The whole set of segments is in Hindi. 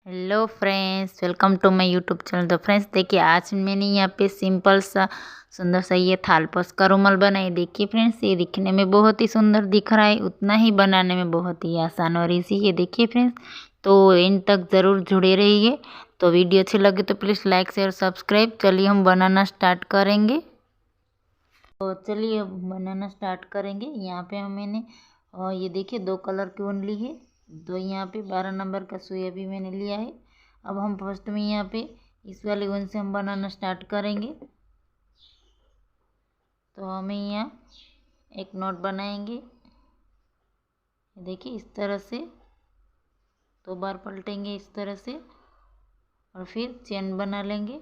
Hello friends, welcome to my YouTube channel. तो फ्रेंड्स देखिए, आज मैंने यहाँ पे सिंपल सा सुंदर सा ये थालपोस का रुमाल बनाई। देखिए फ्रेंड्स, ये दिखने में बहुत ही सुंदर दिख रहा है, उतना ही बनाने में बहुत ही आसान और इजी है। देखिए फ्रेंड्स, तो इन तक ज़रूर जुड़े रहिए। तो वीडियो अच्छी लगे तो प्लीज़ लाइक शेयर सब्सक्राइब। चलिए हम बनाना स्टार्ट करेंगे। तो चलिए अब बनाना स्टार्ट करेंगे। यहाँ पे मैंने ये देखिए 2 कलर की ऊन ली है। तो यहाँ पे 12 नंबर का सुई भी मैंने लिया है। अब हम फर्स्ट में यहाँ पे इस वाली ऊन से हम बनाना स्टार्ट करेंगे। तो हमें यहाँ एक नॉट बनाएंगे। देखिए इस तरह से 2 बार पलटेंगे इस तरह से और फिर चेन बना लेंगे।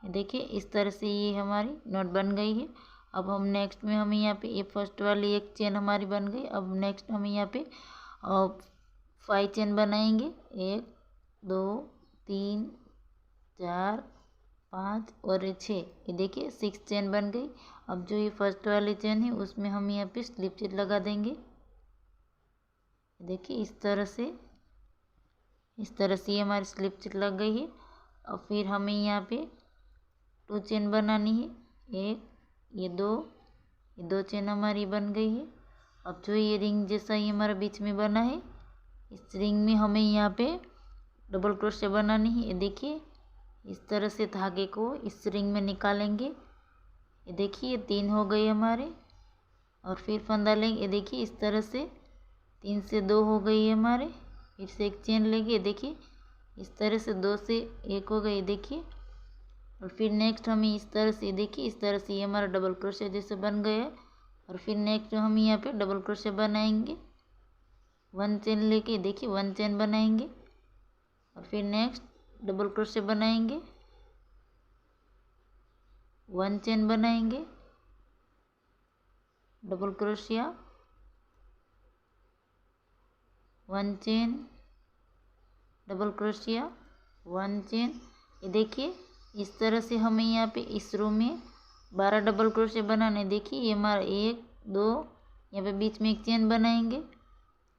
देखिए इस तरह से ये हमारी नॉट बन गई है। अब हम नेक्स्ट में हमें यहाँ पे ये फर्स्ट वाली एक चेन हमारी बन गई। अब नेक्स्ट हम यहाँ पे 5 चेन बनाएंगे। 1 2 3 4 5 और 6। ये देखिए 6 चेन बन गई। अब जो ये फर्स्ट वाली चेन है उसमें हम यहाँ पे स्लिप चेन लगा देंगे। देखिए इस तरह से ये हमारी स्लिप चेन लग गई है। और फिर हमें यहाँ पे 2 चेन बनानी है। ये दो चेन हमारी बन गई है। अब जो ये रिंग जैसा ये हमारा बीच में बना है, इस रिंग में हमें यहाँ पे डबल क्रोशे बनानी है। ये देखिए इस तरह से धागे को इस रिंग में निकालेंगे। ये देखिए 3 हो गए हमारे। और फिर फंदा लेंगे। ये देखिए इस तरह से 3 से 2 हो गई है हमारे। फिर से एक चेन लेंगे। देखिए इस तरह से 2 से 1 हो गई। देखिए और फिर नेक्स्ट हमें इस तरह से देखिए इस तरह से ये हमारा डबल क्रोशे जैसे बन गया है। और फिर नेक्स्ट हम यहाँ पे डबल क्रोशे बनाएंगे। 1 चेन लेके देखिए 1 चेन बनाएंगे। और फिर नेक्स्ट डबल क्रोशे बनाएंगे, 1 चेन बनाएंगे, double crochet, 1 chain, double crochet, 1 chain. ये देखिए इस तरह से हमें यहाँ पे इस रो में 12 डबल क्रोशे बनाने। देखिए ये हमारा 1 2, यहाँ पे बीच में एक चेन बनाएंगे,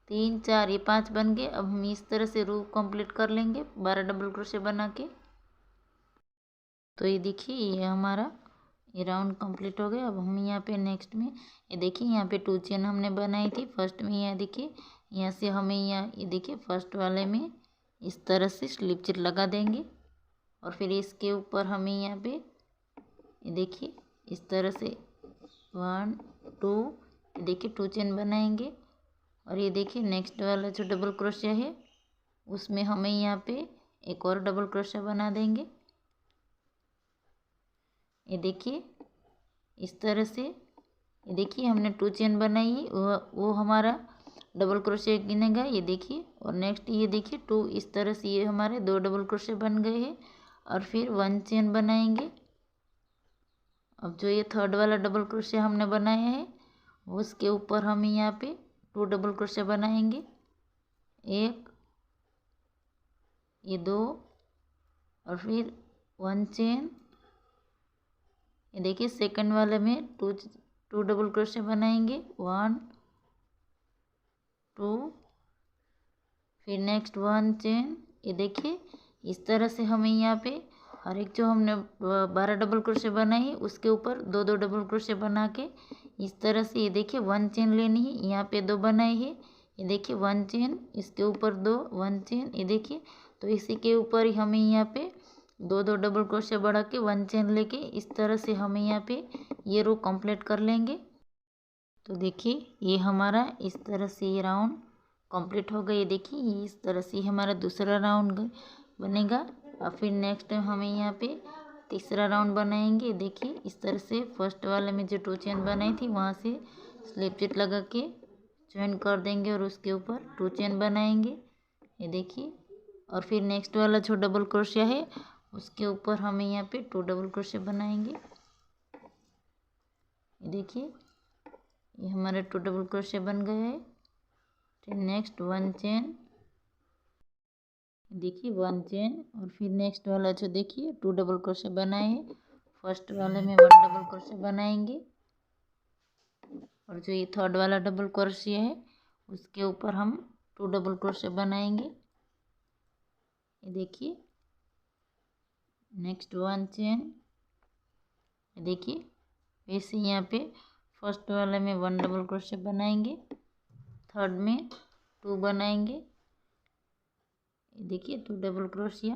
3 4, ये 5 बन गए। अब हम इस तरह से रो कंप्लीट कर लेंगे 12 डबल क्रोशे बना के। तो ये देखिए ये हमारा ये राउंड कंप्लीट हो गया। अब हम यहाँ पे नेक्स्ट में ये देखिए यहाँ पे 2 चेन हमने बनाई थी फर्स्ट में। यहाँ देखिए यहाँ से हमें यहाँ ये देखिए फर्स्ट वाले में इस तरह से स्लिप चेन लगा देंगे। और फिर इसके ऊपर हमें यहाँ पे ये देखिए इस तरह से 1 2, ये देखिए 2 चेन बनाएंगे। और ये देखिए नेक्स्ट वाला जो डबल क्रोशिया है उसमें हमें यहाँ पे एक और डबल क्रोशिया बना देंगे। ये देखिए इस तरह से ये देखिए हमने 2 चेन बनाई है, वो हमारा डबल क्रोशे गिनेगा। ये देखिए और नेक्स्ट ये देखिए 2, इस तरह से ये हमारे 2 डबल क्रोशे बन गए हैं। और फिर 1 चेन बनाएंगे। अब जो ये थर्ड वाला डबल क्रोशे हमने बनाया है उसके ऊपर हम यहाँ पे 2 डबल क्रोशे बनाएंगे। 1 ये 2 और फिर 1 चेन। ये देखिए सेकंड वाले में 2 डबल क्रोशे बनाएंगे, 1 2, फिर नेक्स्ट 1 चेन। ये देखिए इस तरह से हमें यहाँ पे हर एक जो हमने 12 डबल क्रोशे बनाई है उसके ऊपर 2 2 डबल क्रोशे बना के इस तरह से ये देखिए 1 चेन लेनी है। यहाँ पे 2 बनाई है। ये देखिए 1 चेन, इसके ऊपर 2 1 चेन। ये देखिए तो इसी के ऊपर ही हमें यहाँ पे 2 2 डबल क्रोशे बढ़ा के 1 चेन लेके इस तरह से हमें यहाँ पे ये रो कंप्लीट कर लेंगे। तो देखिए ये हमारा इस तरह से ये राउंड कंप्लीट हो गया। ये देखिए ये इस तरह से हमारा दूसरा राउंड बनेगा। और फिर नेक्स्ट हमें यहाँ पे तीसरा राउंड बनाएंगे। देखिए इस तरह से फर्स्ट वाले में जो 2 चेन बनाई थी वहाँ से स्लिप चेन लगा के ज्वाइन कर देंगे और उसके ऊपर 2 चेन बनाएंगे। ये देखिए और फिर नेक्स्ट वाला जो डबल क्रोशिया है उसके ऊपर हमें यहाँ पे 2 डबल क्रोशिया बनाएंगे। ये देखिए ये हमारे 2 डबल क्रोशिया बन गए हैं। फिर नेक्स्ट 1 चेन, देखिए 1 चेन। और फिर नेक्स्ट वाला जो देखिए 2 डबल क्रोशिया बनाए हैं, फर्स्ट वाले में 1 डबल क्रोशिया बनाएंगे। और जो ये थर्ड वाला डबल क्रोशिया है उसके ऊपर हम 2 डबल क्रोशिया बनाएंगे। ये देखिए नेक्स्ट 1 चेन, ये देखिए वैसे यहाँ पे फर्स्ट वाले में 1 डबल क्रोशे बनाएंगे, थर्ड में 2 बनाएंगे, ये देखिए 2 डबल क्रोशिया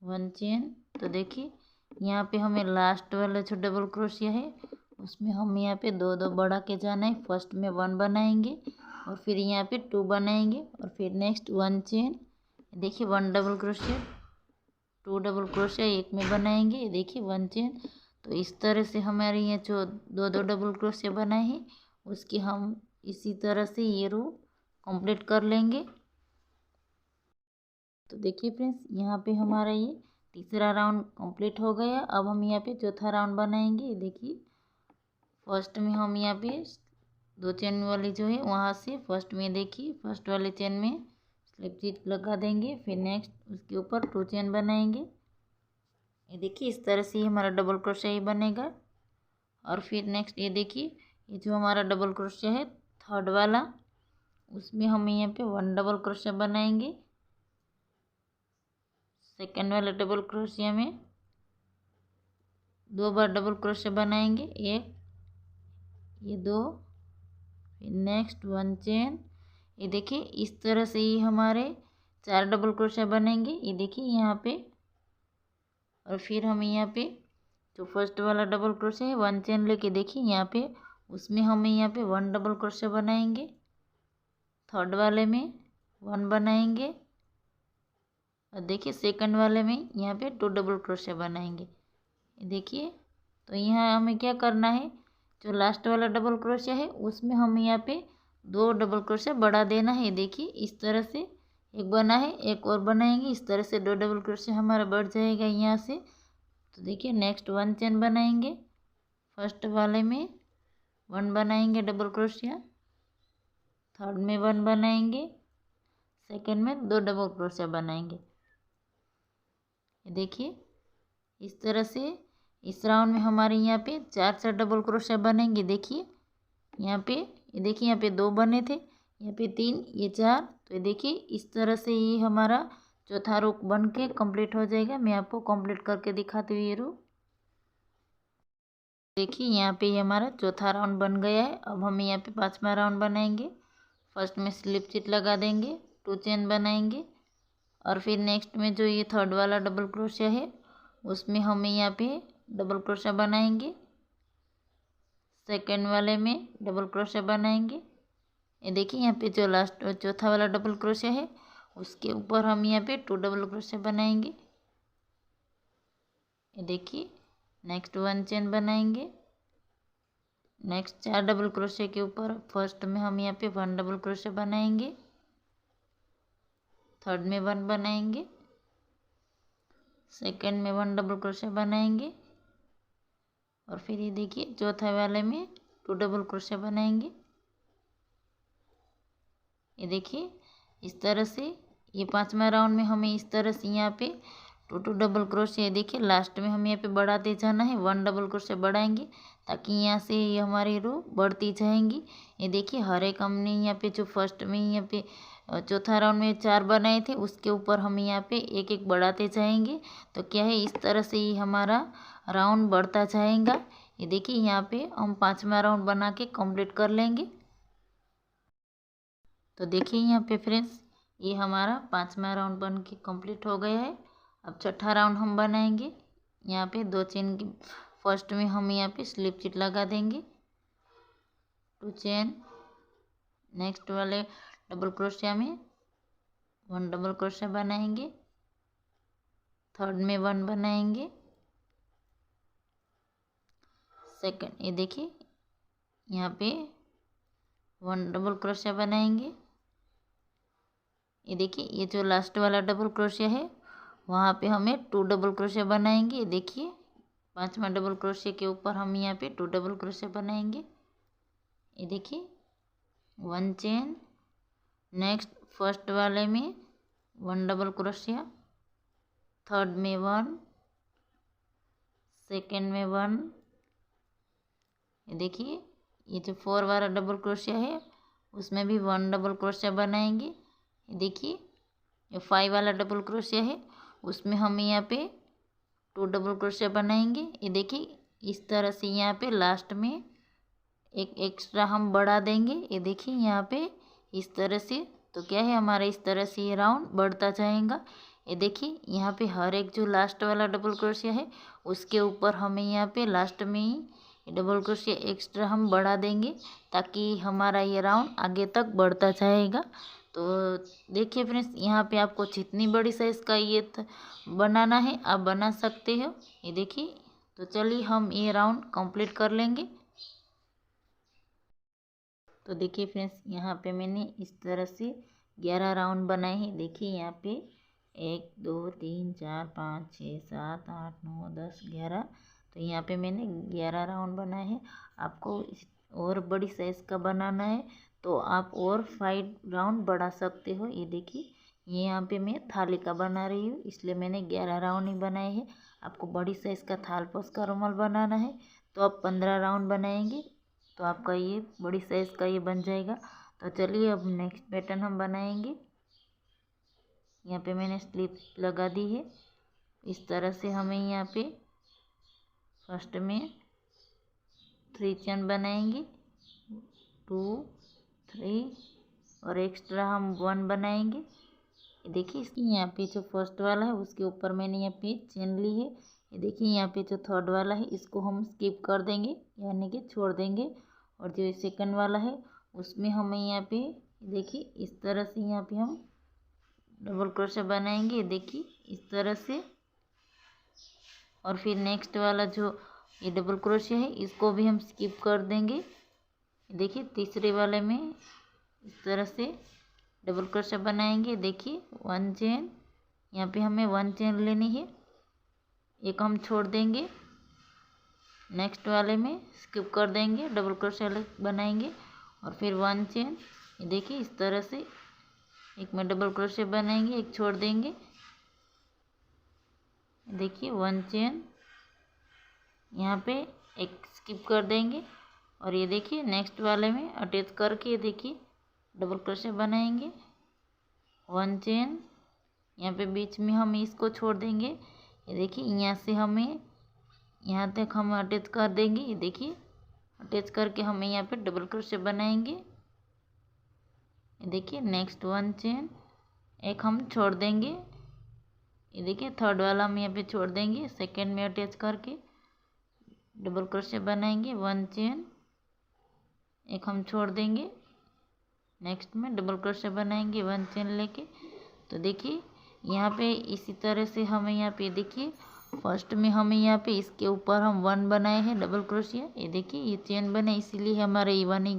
1 चेन। तो देखिए यहाँ पे हमें लास्ट वाला जो डबल क्रोशिया है उसमें हम यहाँ पे 2 2 बढ़ा के जाना है। फर्स्ट में 1 बनाएंगे और फिर यहाँ पे 2 बनाएंगे और फिर नेक्स्ट 1 चेन, देखिए 1 डबल क्रोशिया 2 डबल क्रोशिया एक में बनाएंगे, ये देखिए 1 चेन। तो इस तरह से हमारे यहाँ जो 2 2 डबल क्रोशिया बनाए हैं उसकी हम इसी तरह से ये रो कंप्लीट कर लेंगे। तो देखिए फ्रेंड्स यहाँ पे हमारा ये तीसरा राउंड कंप्लीट हो गया। अब हम यहाँ पे चौथा राउंड बनाएंगे। देखिए फर्स्ट में हम यहाँ पे 2 चेन वाली जो है वहाँ से फर्स्ट में देखिए फर्स्ट वाले चेन में स्लिप स्टिच लगा देंगे, फिर नेक्स्ट उसके ऊपर 2 चेन बनाएंगे। ये देखिए इस तरह से हमारा डबल क्रोशिया ही बनेगा। और फिर नेक्स्ट ये देखिए ये जो हमारा डबल क्रोशिया है थर्ड वाला उसमें हम यहाँ पे 1 डबल क्रोशिया बनाएंगे। सेकेंड वाले डबल क्रोशिया में 2 बार डबल क्रोशिया बनाएंगे, एक ये 2, फिर नेक्स्ट 1 चेन। ये देखिए इस तरह से ही हमारे 4 डबल क्रोशिया बनेंगे, ये देखिए यहाँ पे। और फिर हम यहाँ पे जो फर्स्ट वाला डबल क्रोशिया है 1 चेन लेके देखिए यहाँ पे उसमें हमें यहाँ पे 1 डबल क्रोशिया बनाएंगे, थर्ड वाले में 1 बनाएंगे और देखिए सेकंड वाले में यहाँ पे 2 डबल क्रोशिया बनाएंगे। देखिए तो यहाँ हमें क्या करना है, जो लास्ट वाला डबल क्रोशिया है उसमें हम यहाँ पे 2 डबल क्रोशिया बढ़ा देना है। देखिए इस तरह से एक बना है, एक और बनाएंगे, इस तरह से 2 डबल क्रोशिया हमारा बढ़ जाएगा यहाँ से। तो देखिए नेक्स्ट 1 चेन बनाएंगे, फर्स्ट वाले में 1 बनाएंगे डबल क्रोशिया, थर्ड में 1 बनाएंगे, सेकेंड में 2 डबल क्रोशिया बनाएंगे। देखिए इस तरह से इस राउंड में हमारे यहाँ पे 4 डबल क्रोशिया बनेंगे। देखिए यहाँ पे ये देखिए यहाँ पे 2 बने थे, यहाँ पे 3, ये 4। तो ये देखिए इस तरह से ये हमारा चौथा रो बन के कंप्लीट हो जाएगा। मैं आपको कंप्लीट करके दिखाती हूँ ये रो। देखिए यहाँ पे ये हमारा चौथा राउंड बन गया है। अब हम यहाँ पे 5वां राउंड बनाएंगे। फर्स्ट में स्लिप स्टिच लगा देंगे, 2 चेन बनाएंगे और फिर नेक्स्ट में जो ये थर्ड वाला डबल क्रोशिया है उसमें हमें यहाँ पे डबल क्रोशिया बनाएंगे, सेकेंड वाले में डबल क्रोशिया बनाएंगे। ये देखिए यहाँ पे जो लास्ट चौथा वाला डबल क्रोशिया है उसके ऊपर हम यहाँ पे 2 डबल क्रोशिया बनाएंगे। ये देखिए नेक्स्ट 1 चेन बनाएंगे, नेक्स्ट 4 डबल क्रोशिया के ऊपर फर्स्ट में हम यहाँ पे 1 डबल क्रोशिया बनाएंगे, थर्ड में 1 बनाएंगे, सेकेंड में 1 डबल क्रोशिया बनाएंगे और फिर ये देखिए चौथे वाले में 2 डबल क्रोशिया बनाएंगे। ये देखिए इस तरह से ये 5वां राउंड में हमें इस तरह से यहाँ पे 2 डबल क्रोशिया, देखिए लास्ट में हम यहाँ पे बढ़ाते जाना है, 1 डबल क्रोशिया बढ़ाएंगे ताकि यहाँ से ये हमारी रो बढ़ती जाएंगी। ये देखिए हर एक हमने यहाँ पे जो फर्स्ट में यहाँ पे चौथा राउंड में 4 बनाए थे उसके ऊपर हम यहाँ पे एक एक बढ़ाते जाएंगे। तो क्या है इस तरह से ही हमारा राउंड बढ़ता जाएगा। ये देखिए यहाँ पे हम 5वां राउंड बना के कंप्लीट कर लेंगे। तो देखिए यहाँ पे फ्रेंड्स ये हमारा 5वां राउंड बन के कंप्लीट हो गया है। अब छठा राउंड हम बनाएंगे। यहाँ पे 2 चेन की फर्स्ट में हम यहाँ पे स्लिप स्टिच लगा देंगे, 2 चेन, नेक्स्ट वाले डबल क्रोशिया में 1 डबल क्रोशिया बनाएंगे, थर्ड में 1 बनाएंगे, सेकंड ये देखिए यहाँ पे 1 डबल क्रोशिया बनाएंगे। ये देखिए ये जो लास्ट वाला डबल क्रोशिया है वहाँ पे हमें 2 डबल क्रोशिया बनाएंगे। ये देखिए 5वां डबल क्रोशिया के ऊपर हम यहाँ पे 2 डबल क्रोशिया बनाएंगे। ये देखिए 1 चेन, नेक्स्ट फर्स्ट वाले में 1 डबल क्रोशिया, थर्ड में 1, सेकेंड में 1। ये देखिए ये जो 4 वाला डबल क्रोशिया है उसमें भी 1 डबल क्रोशिया बनाएंगे। ये देखिए जो 5 वाला डबल क्रोशिया है उसमें हम यहाँ पे 2 डबल क्रोशिया बनाएंगे। ये देखिए इस तरह से यहाँ पे लास्ट में एक एक्स्ट्रा हम बढ़ा देंगे। ये देखिए यहाँ पे इस तरह से, तो क्या है हमारा इस तरह से ये राउंड बढ़ता जाएगा। ये देखिए यहाँ पे हर एक जो लास्ट वाला डबल क्रोशिया है उसके ऊपर हमें यहाँ पे लास्ट में ही डबल क्रोशिया एक्स्ट्रा हम बढ़ा देंगे ताकि हमारा ये राउंड आगे तक बढ़ता जाएगा। तो देखिए फ्रेंड्स, यहाँ पे आपको जितनी बड़ी साइज़ का ये बनाना है आप बना सकते हो। ये देखिए, तो चलिए हम ये राउंड कंप्लीट कर लेंगे। तो देखिए फ्रेंड्स, यहाँ पे मैंने इस तरह से 11 राउंड बनाए हैं। देखिए यहाँ पे 1 2 3 4 5 6 7 8 9 10 11। तो यहाँ पे मैंने 11 राउंड बनाए हैं। आपको और बड़ी साइज़ का बनाना है तो आप और 5 राउंड बढ़ा सकते हो। ये देखिए, ये यहाँ पे मैं थाली का बना रही हूँ इसलिए मैंने 11 राउंड ही बनाए हैं। आपको बड़ी साइज़ का थाल पोस का रुमाल बनाना है तो आप 15 राउंड बनाएंगे तो आपका ये बड़ी साइज़ का ये बन जाएगा। तो चलिए अब नेक्स्ट पैटर्न हम बनाएंगे। यहाँ पे मैंने स्लिप लगा दी है। इस तरह से हमें यहाँ पे फर्स्ट में 3 चेन बनाएंगे, 2 3 और एक्स्ट्रा हम 1 बनाएंगे। देखिए इसकी यहाँ पे जो फर्स्ट वाला है उसके ऊपर मैंने यहाँ पे चेन ली है। ये देखिए यहाँ पे जो थर्ड वाला है इसको हम स्किप कर देंगे यानी कि छोड़ देंगे, और जो सेकंड वाला है उसमें हमें यहाँ पे देखिए इस तरह से यहाँ पे हम डबल क्रोशे बनाएंगे। देखिए इस तरह से, और फिर नेक्स्ट वाला जो ये डबल क्रोशे है इसको भी हम स्किप कर देंगे। देखिए तीसरे वाले में इस तरह से डबल क्रोशे बनाएंगे। देखिए 1 चेन, यहाँ पे हमें 1 चेन लेनी है, एक हम छोड़ देंगे, नेक्स्ट वाले में स्किप कर देंगे, डबल क्रोशे बनाएंगे और फिर 1 चेन। ये देखिए इस तरह से एक में डबल क्रोशे बनाएंगे, एक छोड़ देंगे। देखिए 1 चेन, यहाँ पे एक स्किप कर देंगे और ये देखिए नेक्स्ट वाले में अटैच करके ये देखिए डबल क्रोशे बनाएंगे, 1 चेन, यहाँ पे बीच में हम इसको छोड़ देंगे। ये देखिए यहाँ से हमें यहाँ तक हम अटैच कर देंगे। ये देखिए अटैच करके हमें यहाँ पे डबल क्रोशे बनाएंगे। ये देखिए नेक्स्ट 1 चेन, एक हम छोड़ देंगे। ये देखिए थर्ड वाला हम यहाँ पे छोड़ देंगे, सेकंड में अटैच करके डबल क्रोशे बनाएंगे, 1 चेन, एक हम छोड़ देंगे, नेक्स्ट में डबल क्रोशे बनाएंगे 1 चेन लेके। तो देखिए यहाँ पे इसी तरह से हमें यहाँ पे देखिए फर्स्ट में हमें यहाँ पे इसके ऊपर हम 1 बनाए हैं डबल क्रोशिया। ये देखिए ये चेन बने इसीलिए हमारा ये 1 ही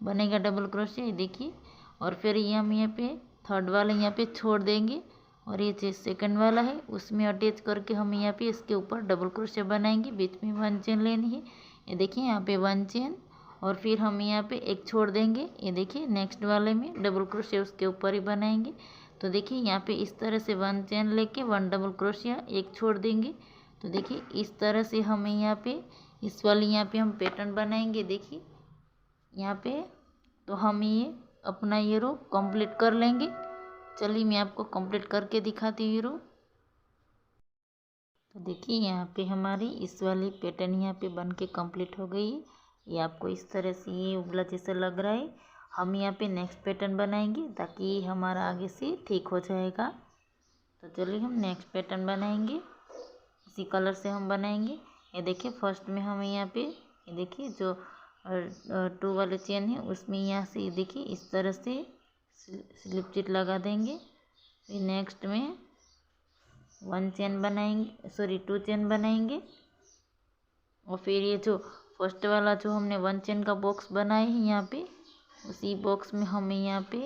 बनेगा डबल क्रोशिया। ये देखिए, और फिर ये हम यहाँ पे थर्ड वाला यहाँ पे छोड़ देंगे और ये जो सेकंड वाला है उसमें अटैच करके हम यहाँ पे इसके ऊपर डबल क्रोशिया बनाएंगे, बीच में 1 चेन लेनी है। ये देखिए यहाँ पे 1 चेन और फिर हम यहाँ पे एक छोड़ देंगे। ये देखिए नेक्स्ट वाले में डबल क्रोशिया उसके ऊपर ही बनाएंगे। तो देखिए यहाँ पे इस तरह से 1 चेन लेके 1 डबल क्रोशिया एक छोड़ देंगे। तो देखिए इस तरह से हमें यहाँ पे इस वाली यहाँ पे हम पैटर्न बनाएंगे। देखिए यहाँ पे तो हम ये अपना ये रो कंप्लीट कर लेंगे। चलिए मैं आपको कंप्लीट करके दिखाती हूँ ये रो। तो देखिए यहाँ पे हमारी इस वाली पैटर्न यहाँ पे बन के कम्प्लीट हो गई है। ये आपको इस तरह से ये उबला जैसा लग रहा है। हम यहाँ पे नेक्स्ट पैटर्न बनाएंगे ताकि हमारा आगे से ठीक हो जाएगा। तो चलिए हम नेक्स्ट पैटर्न बनाएंगे, इसी कलर से हम बनाएंगे। ये देखिए फर्स्ट में हमें यहाँ पे ये देखिए जो 2 वाले चेन है उसमें यहाँ से ये देखिए इस तरह से स्लिप चिट लगा देंगे। फिर नेक्स्ट में 1 चेन बनाएंगे, सॉरी 2 चेन बनाएंगे और फिर ये जो फर्स्ट वाला जो हमने 1 चेन का बॉक्स बनाए हैं यहाँ पे उसी बॉक्स में हमें यहाँ पे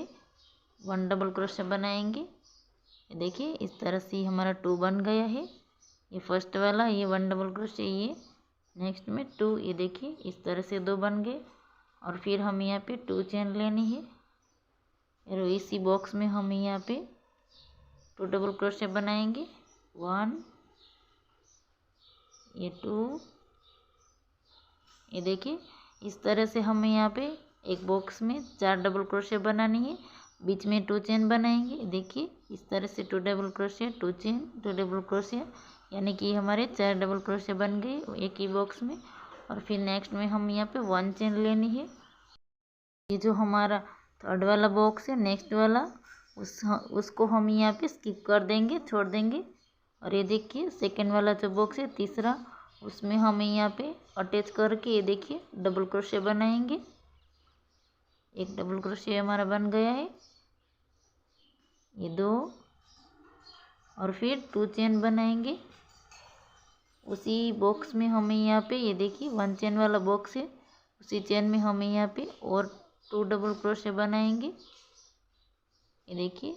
1 डबल क्रोशे बनाएंगे। ये देखिए इस तरह से हमारा 2 बन गया है। ये फर्स्ट वाला ये 1 डबल क्रोशे, ये नेक्स्ट में 2, ये देखिए इस तरह से 2 बन गए और फिर हम यहाँ पे 2 चेन लेनी है और इसी बॉक्स में हम यहाँ पे 2 डबल क्रोशे बनाएंगे, 1, ये 2, ये देखिए इस तरह से हमें यहाँ पे एक बॉक्स में 4 डबल क्रोशे बनानी है। बीच में 2 चेन बनाएंगे। देखिए इस तरह से 2 double crochet 2 chain 2 double crochet, यानी कि हमारे 4 डबल क्रोशिया बन गए एक ही बॉक्स में। और फिर नेक्स्ट में हम यहाँ पे 1 चेन लेनी है। ये जो हमारा थर्ड वाला बॉक्स है नेक्स्ट वाला, उसको हम यहाँ पे स्किप कर देंगे, छोड़ देंगे। और ये देखिए सेकेंड वाला जो बॉक्स है तीसरा, उसमें हमें यहाँ पे अटैच करके ये देखिए डबल क्रोशिया बनाएंगे। एक डबल क्रोशिया हमारा बन गया है, ये 2, और फिर 2 चेन बनाएंगे उसी बॉक्स में। हमें यहाँ पे ये देखिए 1 चेन वाला बॉक्स है, उसी चेन में हमें यहाँ पे और 2 डबल क्रोशिया बनाएंगे। ये देखिए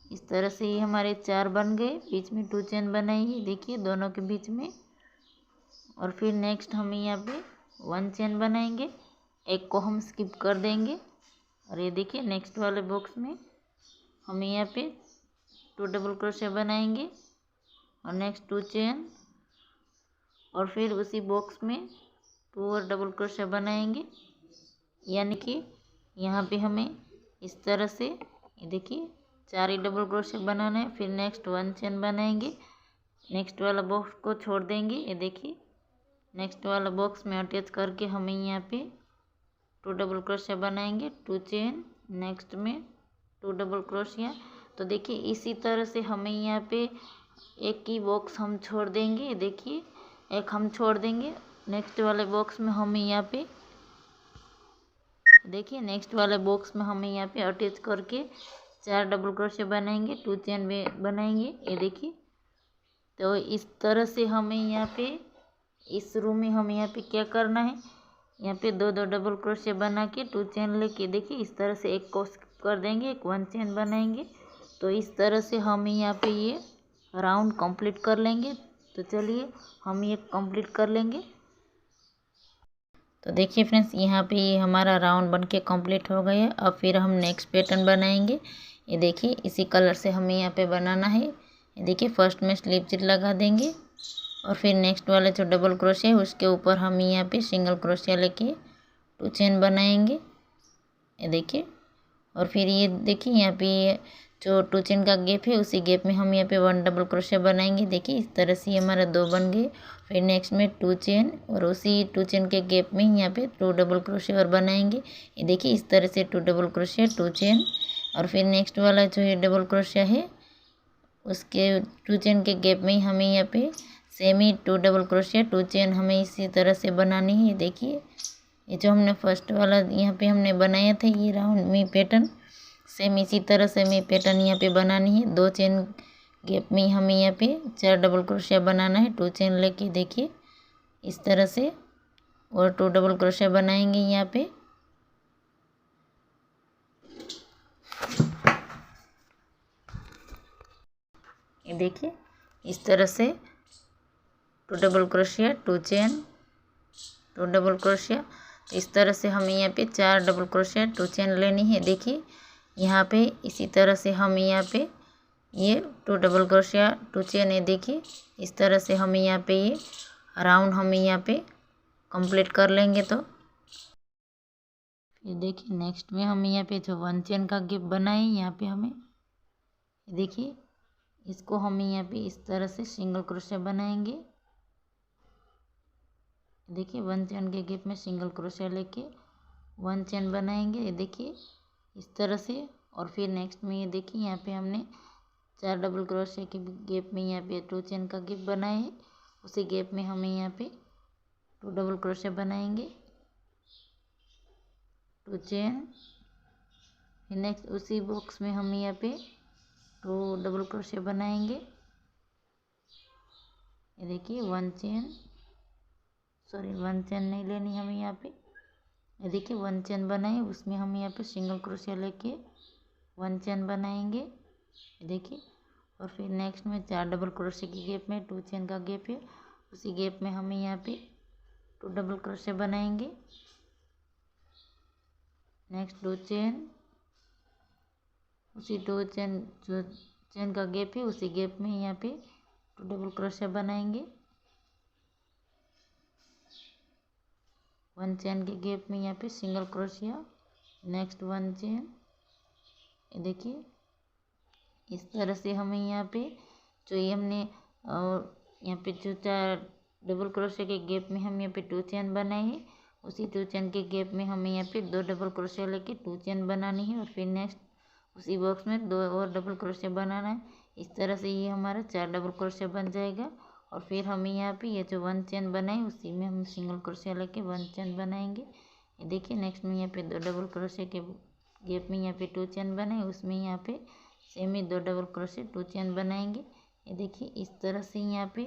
इस तरह से ये हमारे 4 बन गए, बीच में 2 चेन बनाएंगे देखिए दोनों के बीच में। और फिर नेक्स्ट हम यहाँ पे 1 चेन बनाएंगे, एक को हम स्किप कर देंगे। और ये देखिए नेक्स्ट वाले बॉक्स में हम यहाँ पे 2 डबल क्रोशिया बनाएंगे और नेक्स्ट 2 चेन, और फिर उसी बॉक्स में 2 और डबल क्रोशिया बनाएंगे। यानी कि यहाँ पे हमें इस तरह से ये देखिए 4 ही डबल क्रोशिया बनाना है। फिर नेक्स्ट 1 चेन बनाएंगे, नेक्स्ट वाला बॉक्स को छोड़ देंगे। ये देखिए नेक्स्ट वाला बॉक्स में अटैच करके हमें यहाँ पे 2 डबल क्रोशिया बनाएंगे, 2 चेन, नेक्स्ट में 2 डबल क्रोशिया। तो देखिए इसी तरह से हमें यहाँ पे एक ही बॉक्स हम छोड़ देंगे। देखिए एक हम छोड़ देंगे, नेक्स्ट वाले बॉक्स में हमें यहाँ पे देखिए नेक्स्ट वाले बॉक्स में हमें यहाँ पे अटैच करके 4 डबल क्रोशिया बनाएंगे, 2 चेन बनाएंगे। ये देखिए तो इस तरह से हमें यहाँ पे इस रो में हमें यहाँ पे क्या करना है, यहाँ पे 2 डबल क्रोशिया बना के 2 चेन लेके देखिए इस तरह से एक को skip कर देंगे, एक 1 चेन बनाएंगे। तो इस तरह से हम यहाँ पे ये राउंड कंप्लीट कर लेंगे। तो चलिए हम ये कंप्लीट कर लेंगे। तो देखिए फ्रेंड्स यहाँ पे ये हमारा राउंड बन के कम्प्लीट हो गया। अब फिर हम नेक्स्ट पैटर्न बनाएंगे। ये देखिए इसी कलर से हमें यहाँ पे बनाना है। ये देखिए फर्स्ट में स्लिप स्टिच लगा देंगे और फिर नेक्स्ट वाला जो डबल क्रोशिया है उसके ऊपर हम यहाँ पे सिंगल क्रोशिया लेके 2 चेन बनाएंगे। ये देखिए और फिर ये देखिए यहाँ पे जो 2 चेन का गैप है उसी गैप में हम यहाँ पे 1 डबल क्रोशिया बनाएंगे। देखिए इस तरह से हमारा 2 बन गए। फिर नेक्स्ट में 2 चेन और उसी 2 चेन के गैप में यहाँ पे 2 डबल क्रोशिया और बनाएंगे। ये देखिए इस तरह से 2 डबल क्रोशिया 2 चेन, और फिर नेक्स्ट वाला जो ये डबल क्रोशिया है उसके 2 चेन के गैप में हमें यहाँ पे सेम ही 2 डबल क्रोशिया 2 चेन हमें इसी तरह से बनानी है। देखिए ये जो हमने फर्स्ट वाला यहाँ पे हमने बनाया था ये राउंड में पैटर्न, सेम इसी तरह से हमें पैटर्न यहाँ पे बनानी है। 2 चेन गैप में हमें यहाँ पे 4 डबल क्रोशिया बनाना है, 2 चेन लेके देखिए इस तरह से, और 2 डबल क्रोशिया बनाएंगे यहाँ पे। ये देखिए इस तरह से 2 double crochet 2 chain 2 double crochet, इस तरह से हमें यहाँ पे 4 डबल क्रोशिया 2 चेन लेनी है। देखिए यहाँ पे इसी तरह से हम यहाँ पे ये 2 डबल क्रोशिया 2 चेन है। देखिए इस तरह से हमें यहाँ पे ये राउंड हमें यहाँ पे कंप्लीट कर लेंगे। तो ये देखिए नेक्स्ट में हम यहाँ पे जो 1 चेन का गैप बनाए यहाँ पे हमें देखिए इसको हम यहाँ पे इस तरह से सिंगल क्रोशिया बनाएंगे। देखिए 1 चेन के गैप में सिंगल क्रोशिया लेके 1 चेन बनाएंगे। ये देखिए इस तरह से, और फिर नेक्स्ट में ये देखिए यहाँ पे हमने 4 डबल क्रोशिया के गैप में यहाँ पे 2 चेन का गैप बनाए है, उसी गैप में हमें यहाँ पे 2 डबल क्रोशिया बनाएंगे, 2 चेन। फिर नेक्स्ट उसी बॉक्स में हम यहाँ पे 2 डबल क्रोशिया बनाएंगे। ये देखिए 1 चेन, सॉरी 1 चेन नहीं लेनी हमें यहाँ पे। ये देखिए 1 चेन बनाए, उसमें हम यहाँ पे सिंगल क्रोशिया लेके 1 चेन बनाएंगे। देखिए और फिर नेक्स्ट में 4 डबल क्रोशिया के गैप में 2 चेन का गैप है, उसी गैप में हमें यहाँ पे 2 डबल क्रोशिया बनाएंगे। नेक्स्ट 2 चेन, उसी 2 चेन जो चेन का गैप है उसी गैप में यहाँ पे 2 डबल क्रोशिया बनाएंगे। 1 चेन के गैप में यहाँ पे सिंगल क्रोशिया, नेक्स्ट 1 चेन, ये देखिए इस तरह से हमें यहाँ पे जो ये हमने यहाँ पे जो 4 डबल क्रोशिया के गैप में हम यहाँ पे 2 चेन बनाए हैं, उसी 2 चेन के गैप में हमें यहाँ पे 2 डबल क्रोशिया लेके 2 चेन बनानी है और फिर नेक्स्ट उसी बॉक्स में 2 और डबल क्रोशिया बनाना है। इस तरह से ये हमारा 4 डबल क्रोशिया बन जाएगा और फिर हमें यहाँ पे ये जो 1 चेन बनाए उसी में हम सिंगल क्रोशिया लेके 1 चेन बनाएंगे। ये देखिए नेक्स्ट में यहाँ पे 2 डबल क्रोशिया के गैप में यहाँ पे 2 चेन बनाए, उसमें यहाँ पे सेम ही 2 डबल क्रोशिया 2 चेन बनाएंगे। ये देखिए इस तरह से यहाँ पे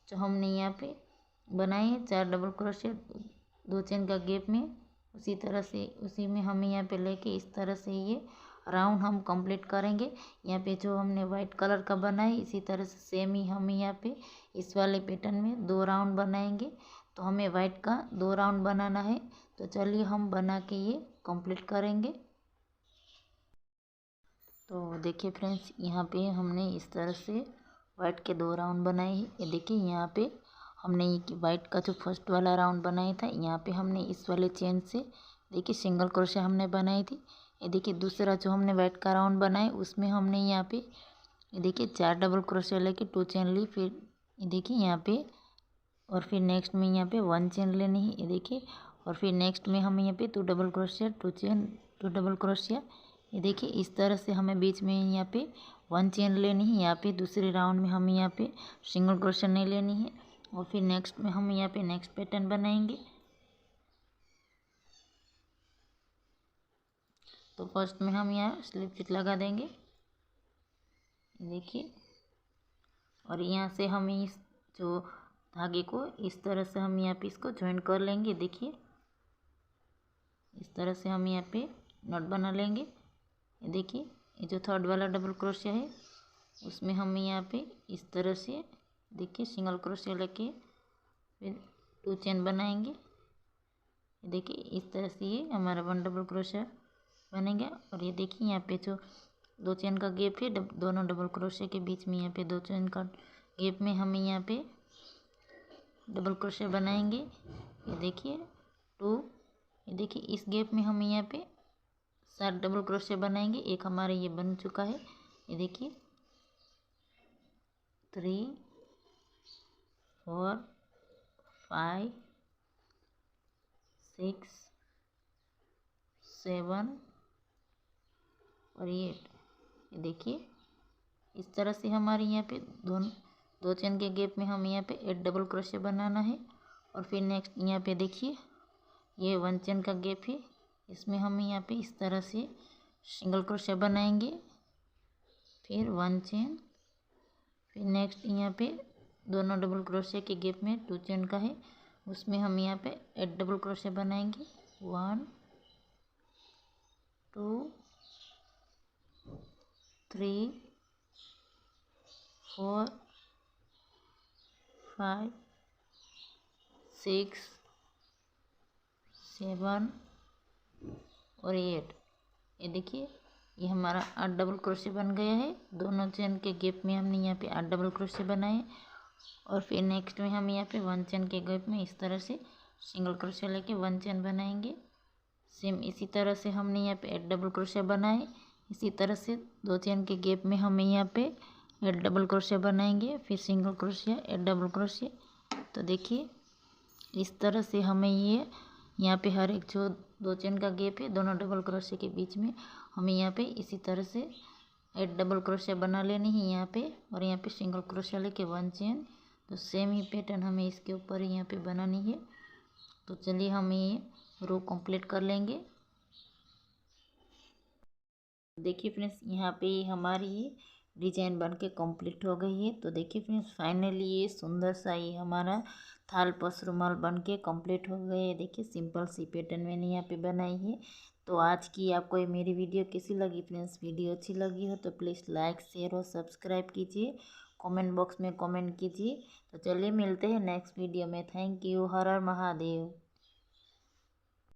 जो हमने यहाँ पे बनाए हैं 4 डबल क्रोशिया 2 चेन का गैप में, उसी तरह से उसी में हमें यहाँ पे लेके इस तरह से ये राउंड हम कंप्लीट करेंगे। यहाँ पे जो हमने वाइट कलर का बनाए इसी तरह से सेम ही हमें यहाँ पे इस वाले पैटर्न में 2 राउंड बनाएंगे। तो हमें वाइट का 2 राउंड बनाना है, तो चलिए हम बना के ये कंप्लीट करेंगे। तो देखिए फ्रेंड्स यहाँ पे हमने इस तरह से वाइट के 2 राउंड बनाए हैं। ये देखिए यहाँ पे हमने ये वाइट का जो फर्स्ट वाला राउंड बनाया था, यहाँ पे हमने इस वाले चेन से देखिए सिंगल क्रोशिया हमने बनाई थी। ये देखिए दूसरा जो हमने वाइट का राउंड बनाए उसमें हमने यहाँ पे ये देखिए 4 डबल क्रोशिया लेके 2 चेन ली, फिर ये देखिए यहाँ पे और फिर नेक्स्ट में यहाँ पे 1 चेन लेनी है। ये देखिए और फिर नेक्स्ट में हमें यहाँ पे 2 double crochet 2 chain 2 double crochet. ये देखिए इस तरह से हमें बीच में यहाँ पे 1 चेन लेनी है। यहाँ पे दूसरे राउंड में हमें यहाँ पे सिंगल क्रोशिया नहीं लेनी है और फिर नेक्स्ट में हम यहाँ पे नेक्स्ट पैटर्न बनाएंगे। तो फर्स्ट में हम यहाँ स्लिप स्टिच लगा देंगे, देखिए, और यहाँ से हम इस जो धागे को इस तरह से हम यहाँ पे इसको ज्वाइन कर लेंगे। देखिए इस तरह से हम यहाँ पे नॉट बना लेंगे। ये देखिए ये जो थर्ड वाला डबल क्रोशिया है उसमें हम यहाँ पे इस तरह से देखिए सिंगल क्रोशिया लेके फिर 2 चेन बनाएंगे। देखिए इस तरह से ये हमारा 1 डबल क्रोशिया बनेगा। और ये देखिए यहाँ पे जो 2 चेन का गैप है दोनों डबल क्रोशिया के बीच में, यहाँ पे 2 चेन का गैप में हमें यहाँ पे डबल क्रोशिया बनाएंगे। ये देखिए 2, ये देखिए इस गैप में हम यहाँ पे 7 डबल क्रोशिया बनाएंगे। एक हमारा ये बन चुका है। ये देखिए 3 4 5 6 7 और 8। ये देखिए इस तरह से हमारे यहाँ पे 2 चेन के गैप में हम यहाँ पे 8 डबल क्रोशिया बनाना है। और फिर नेक्स्ट यहाँ पे देखिए ये 1 चेन का गैप है, इसमें हम यहाँ पे इस तरह से सिंगल क्रोशिया बनाएंगे, फिर 1 चेन, फिर नेक्स्ट यहाँ पे दोनों डबल क्रोशिया के गैप में 2 चेन का है, उसमें हम यहाँ पे 8 डबल क्रोशिया बनाएंगे। 1 2 3 4 5 6 7 और 8। ये देखिए ये हमारा 8 डबल क्रोशिया बन गया है। दोनों चेन के गैप में हमने यहाँ पे 8 डबल क्रोशिया बनाए और फिर नेक्स्ट में हम यहाँ पे 1 चेन के गैप में इस तरह से सिंगल क्रोशिया लेके 1 चेन बनाएंगे। सेम इसी तरह से हमने यहाँ पे 8 डबल क्रोशिया बनाए। इसी तरह से 2 चेन के गैप में हमें यहाँ पे 8 डबल क्रोशिया बनाएंगे, फिर सिंगल क्रोशिया 8 डबल क्रोशिया। तो देखिए इस तरह से हमें ये यहाँ पे हर एक जो 2 चेन का गैप है दोनों डबल क्रोशिया के बीच में हमें यहाँ पे इसी तरह से 8 डबल क्रोशिया बना लेनी है यहाँ पे, और यहाँ पे सिंगल क्रोशिया लेके 1 चेन। तो सेम ही पैटर्न हमें इसके ऊपर यहाँ पे बनानी है। तो चलिए हम ये रो कंप्लीट कर लेंगे। देखिए फ्रेंड्स यहाँ पे हमारी ये डिजाइन बन के कम्प्लीट हो गई है। तो देखिए फ्रेंड्स फाइनली ये सुंदर सा ये हमारा थाल पर्स रुमाल बन के कम्प्लीट हो गए। देखिए सिंपल सी पैटर्न मैंने यहाँ पे बनाई है। तो आज की आपको ये मेरी वीडियो कैसी लगी फ्रेंड्स? वीडियो अच्छी लगी हो तो प्लीज़ लाइक शेयर और सब्सक्राइब कीजिए, कमेंट बॉक्स में कमेंट कीजिए। तो चलिए मिलते हैं नेक्स्ट वीडियो में। Thank you. Her her Mahadev.